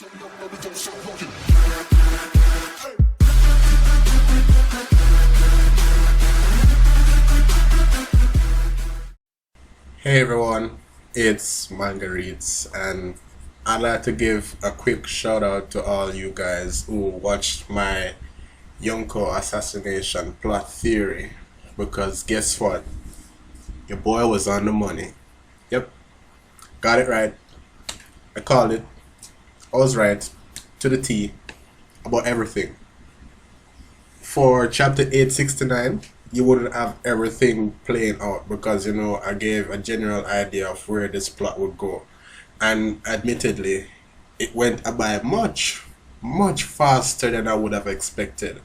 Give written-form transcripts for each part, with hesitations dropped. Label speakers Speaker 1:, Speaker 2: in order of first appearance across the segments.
Speaker 1: Hey everyone, it's Manga and I'd like to give a quick shout out to all you guys who watched my Yonko assassination plot theory, because guess what? Your boy was on the money. Yep, got it right. I called it. I was right to the T about everything. For chapter 869, you wouldn't have everything playing out because I gave a general idea of where this plot would go, and admittedly it went by much faster than I would have expected.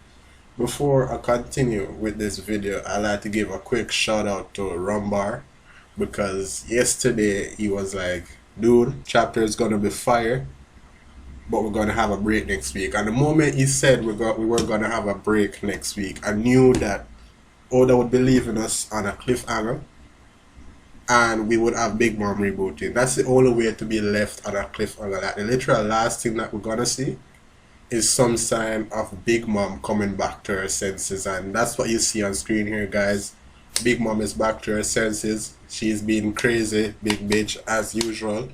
Speaker 1: Before I continue with this video, I'd like to give a quick shout out to Rumbar, because yesterday he was like, dude, chapter is gonna be fire, but we're gonna have a break next week. And the moment he said we were gonna have a break next week, I knew that Oda would be leaving us on a cliffhanger and we would have Big Mom rebooting. That's the only way to be left on a cliffhanger. Like, the literal last thing that we're gonna see is some sign of Big Mom coming back to her senses, and that's what you see on screen here, guys. Big Mom is back to her senses. She's being crazy, big bitch, as usual.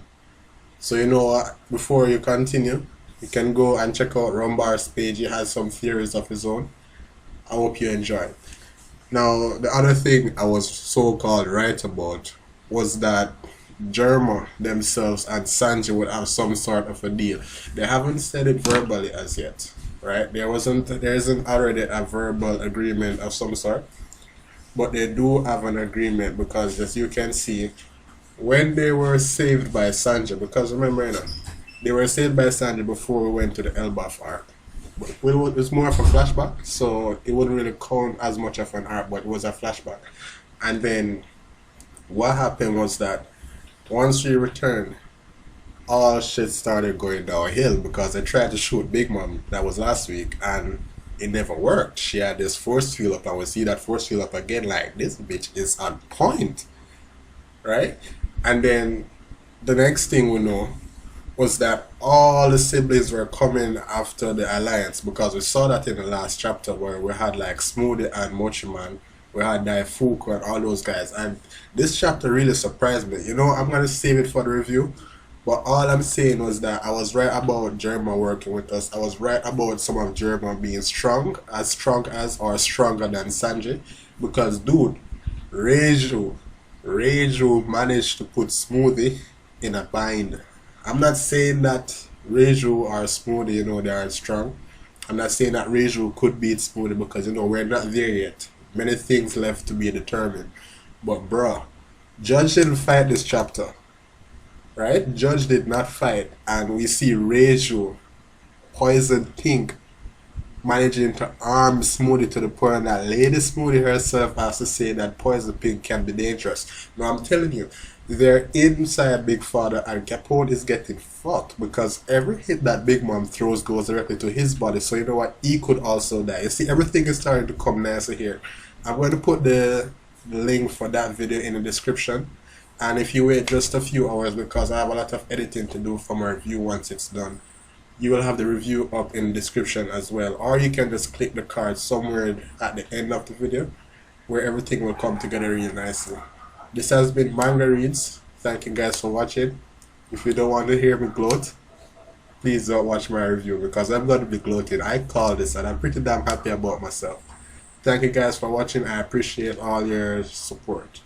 Speaker 1: So you know what, before you continue, you can go and check out Rumbar's page. He has some theories of his own. I hope you enjoy. Now, the other thing I was so-called right about was that Germa themselves and Sanji would have some sort of a deal. They haven't said it verbally as yet, right? There isn't already a verbal agreement of some sort, but they do have an agreement, because as you can see, when they were saved by Sanji, because remember, they were saved by Sanji before we went to the Elbaf arc. But it was more of a flashback, so it wouldn't really count as much of an arc, but it was a flashback. And then what happened was that once we returned, all shit started going downhill, because they tried to shoot Big Mom, that was last week, and it never worked. She had this force field up, and we see that force field up again, like, this bitch is on point, right? And then the next thing we know was that all the siblings were coming after the alliance, because we saw that in the last chapter where we had like Smoothie and Mochiman, we had Daifuku and all those guys, and this chapter really surprised me. I'm gonna save it for the review, but all I'm saying was that I was right about Germa working with us. I was right about some of Germa being strong as or stronger than Sanji, because dude, Reiju managed to put Smoothie in a bind. I'm not saying that Reiju or Smoothie, they are strong. I'm not saying that Reiju could beat Smoothie, because, we're not there yet. Many things left to be determined. But, bruh, Judge didn't fight this chapter, right? Judge did not fight. And we see Reiju, Poison Pink, managing to arm Smoothie to the point that Lady Smoothie herself has to say that Poison Pink can be dangerous. Now, I'm telling you, they're inside Big Father, and Capone is getting fucked, because every hit that Big Mom throws goes directly to his body. So you know what, he could also die. You see, everything is starting to come nicer here. I'm going to put the link for that video in the description, and if you wait just a few hours, because I have a lot of editing to do for my review once it's done, you will have the review up in the description as well, or you can just click the card somewhere at the end of the video where everything will come together really nicely. This has been Manga Reads. Thank you guys for watching. If you don't want to hear me gloat, please don't watch my review, because I'm going to be gloating. I call this, and I'm pretty damn happy about myself. Thank you guys for watching. I appreciate all your support.